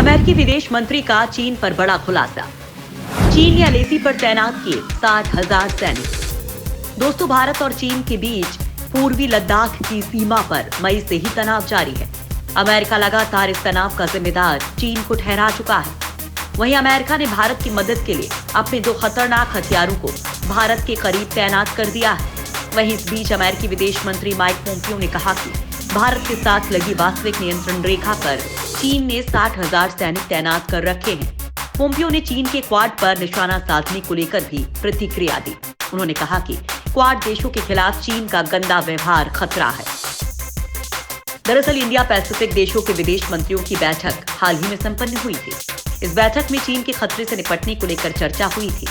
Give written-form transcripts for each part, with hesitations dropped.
अमेरिकी विदेश मंत्री का चीन पर बड़ा खुलासा। चीन ने अलेसी पर तैनात किए 60,000 सैनिक। दोस्तों, भारत और चीन के बीच पूर्वी लद्दाख की सीमा पर मई से ही तनाव जारी है। अमेरिका लगातार इस तनाव का जिम्मेदार चीन को ठहरा चुका है। वहीं अमेरिका ने भारत की मदद के लिए अपने 2 खतरनाक हथियारों को भारत के करीब तैनात कर दिया है। वहीं इस बीच अमेरिकी विदेश मंत्री माइक पोम्पियो ने कहा कि भारत के साथ लगी वास्तविक नियंत्रण रेखा पर चीन ने 60,000 सैनिक तैनात कर रखे हैं। पोम्पियो ने चीन के क्वाड पर निशाना साधने को लेकर भी प्रतिक्रिया दी। उन्होंने कहा कि क्वाड देशों के खिलाफ चीन का गंदा व्यवहार खतरा है। दरअसल इंडिया पैसिफिक देशों के विदेश मंत्रियों की बैठक हाल ही में संपन्न हुई थी। इस बैठक में चीन के खतरे से निपटने को लेकर चर्चा हुई थी।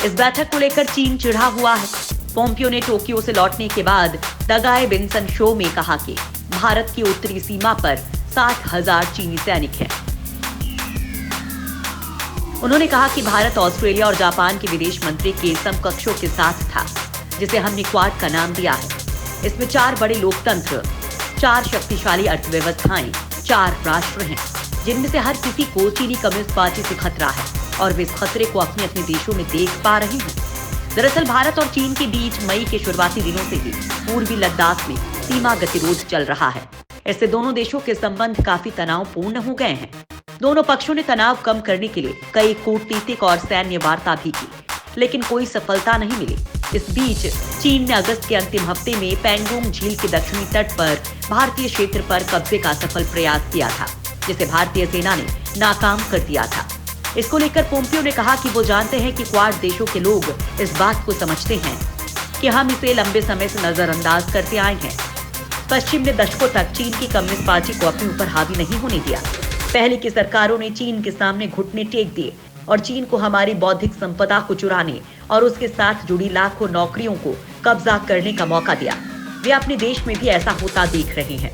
इस बैठक को लेकर चीन चिढ़ा हुआ है। पोम्पियो ने टोक्यो से लौटने के बाद दगाए बिन्सन शो में कहा कि भारत की उत्तरी सीमा पर 60,000 चीनी सैनिक हैं। उन्होंने कहा कि भारत ऑस्ट्रेलिया और जापान के विदेश मंत्री के समकक्षों के साथ था, जिसे हमने क्वाड का नाम दिया है। इसमें 4 बड़े लोकतंत्र, 4 शक्तिशाली अर्थव्यवस्थाएं, 4 राष्ट्र हैं, जिनमें से हर किसी को चीनी कम्युनिस्ट पार्टी से खतरा है और वे इस खतरे को अपने अपने देशों में देख पा रहे हैं। दरअसल भारत और चीन के बीच मई के शुरुआती दिनों से ही पूर्वी लद्दाख में सीमा गतिरोध चल रहा है। इससे दोनों देशों के संबंध काफी तनावपूर्ण हो गए हैं। दोनों पक्षों ने तनाव कम करने के लिए कई कूटनीतिक और सैन्य वार्ता भी की, लेकिन कोई सफलता नहीं मिली। इस बीच चीन ने अगस्त के अंतिम हफ्ते में पैंगोंग झील के दक्षिणी तट पर भारतीय क्षेत्र पर कब्जे का सफल प्रयास किया था, जिसे भारतीय सेना ने नाकाम कर दिया था। इसको लेकर पोम्पियो ने कहा कि वो जानते हैं कि क्वाड देशों के लोग इस बात को समझते हैं कि हम इसे लंबे समय से नजरअंदाज करते आए हैं। पश्चिम ने दशकों तक चीन की कम्युनिस्ट पार्टी को अपने ऊपर हावी नहीं होने दिया। पहले की सरकारों ने चीन के सामने घुटने टेक दिए और चीन को हमारी बौद्धिक संपदा को चुराने और उसके साथ जुड़ी लाखों नौकरियों को कब्जा करने का मौका दिया। वे अपने देश में भी ऐसा होता देख रहे हैं।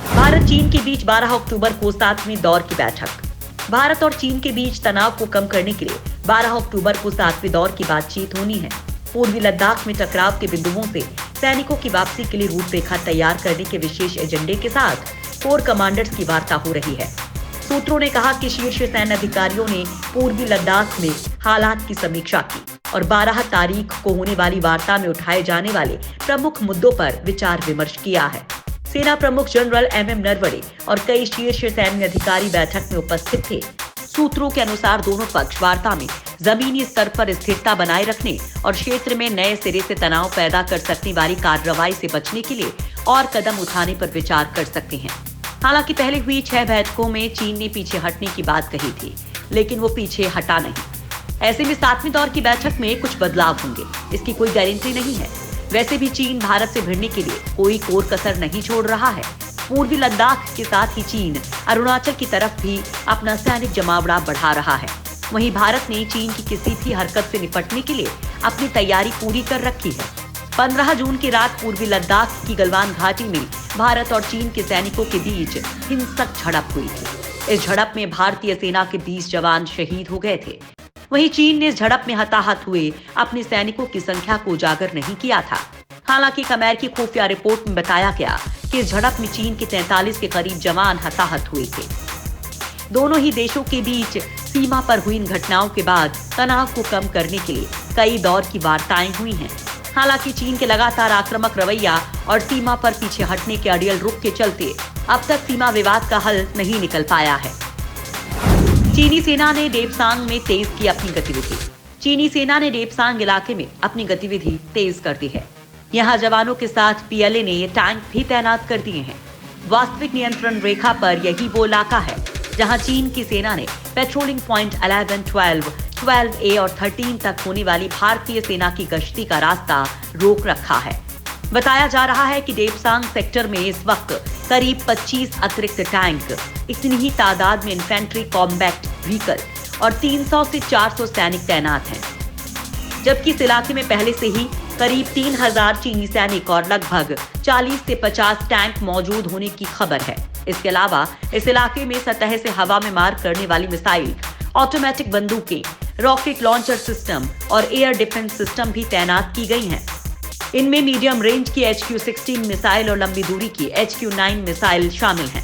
भारत चीन के बीच 12 अक्टूबर को 7वें दौर की बैठक। भारत और चीन के बीच तनाव को कम करने के लिए 12 अक्टूबर को 7वें दौर की बातचीत होनी है। पूर्वी लद्दाख में टकराव के बिंदुओं से सैनिकों की वापसी के लिए रूपरेखा तैयार करने के विशेष एजेंडे के साथ कोर कमांडर्स की वार्ता हो रही है। सूत्रों ने कहा कि शीर्ष सैन्य अधिकारियों ने पूर्वी लद्दाख में हालात की समीक्षा की और 12 तारीख को होने वाली वार्ता में उठाए जाने वाले प्रमुख मुद्दों पर विचार विमर्श किया है। सेना प्रमुख जनरल MM नरवणे और कई शीर्ष सैन्य अधिकारी बैठक में उपस्थित थे। सूत्रों के अनुसार दोनों पक्ष वार्ता में जमीनी स्तर पर स्थिरता बनाए रखने और क्षेत्र में नए सिरे से तनाव पैदा कर सकने वाली कार्रवाई से बचने के लिए और कदम उठाने पर विचार कर सकते हैं। हालांकि पहले हुई 6 बैठकों में चीन ने पीछे हटने की बात कही थी, लेकिन वो पीछे हटा नहीं। ऐसे में 7वें दौर की बैठक में कुछ बदलाव होंगे, इसकी कोई गारंटी नहीं है। वैसे भी चीन भारत से भिड़ने के लिए कोई कोर कसर नहीं छोड़ रहा है। पूर्वी लद्दाख के साथ ही चीन अरुणाचल की तरफ भी अपना सैनिक जमावड़ा बढ़ा रहा है। वहीं भारत ने चीन की किसी भी हरकत से निपटने के लिए अपनी तैयारी पूरी कर रखी है। 15 जून की रात पूर्वी लद्दाख की गलवान घाटी में भारत और चीन के सैनिकों के बीच हिंसक झड़प हुई थी। इस झड़प में भारतीय सेना के 20 जवान शहीद हो गए थे। वहीं चीन ने इस झड़प में हताहत हुए अपने सैनिकों की संख्या को उजागर नहीं किया था। हालांकि एक अमेरिकी खुफिया रिपोर्ट में बताया गया कि इस झड़प में चीन के 43 के करीब जवान हताहत हुए थे। दोनों ही देशों के बीच सीमा पर हुई इन घटनाओं के बाद तनाव को कम करने के लिए कई दौर की वार्ताएं हुई हैं। हालांकि चीन के लगातार आक्रामक रवैया और सीमा पर पीछे हटने के अड़ियल रुख के चलते अब तक सीमा विवाद का हल नहीं निकल पाया है। चीनी सेना ने डेपसांग में तेज की अपनी गतिविधि। चीनी सेना ने डेपसांग इलाके में अपनी गतिविधि तेज कर दी है। यहाँ जवानों के साथ PLA ने टैंक भी तैनात कर दिए हैं। वास्तविक नियंत्रण रेखा पर यही वो इलाका है जहाँ चीन की सेना ने पेट्रोलिंग पॉइंट 11, 12, 12A और 13 तक होने वाली भारतीय सेना की गश्ती का रास्ता रोक रखा है। बताया जा रहा है कि डेपसांग सेक्टर में इस वक्त करीब 25 अतिरिक्त टैंक, इतनी ही तादाद में इन्फेंट्री कॉम्बैट व्हीकल और 300 से 400 सैनिक तैनात हैं। जबकि इस इलाके में पहले से ही करीब 3000 चीनी सैनिक और लगभग 40 से 50 टैंक मौजूद होने की खबर है। इसके अलावा इस इलाके में सतह से हवा में मार करने वाली मिसाइल, ऑटोमेटिक बंदूकें, रॉकेट लॉन्चर सिस्टम और एयर डिफेंस सिस्टम भी तैनात की गई हैं। इनमें मीडियम रेंज की HQ-16 मिसाइल और लंबी दूरी की HQ-9 मिसाइल शामिल हैं।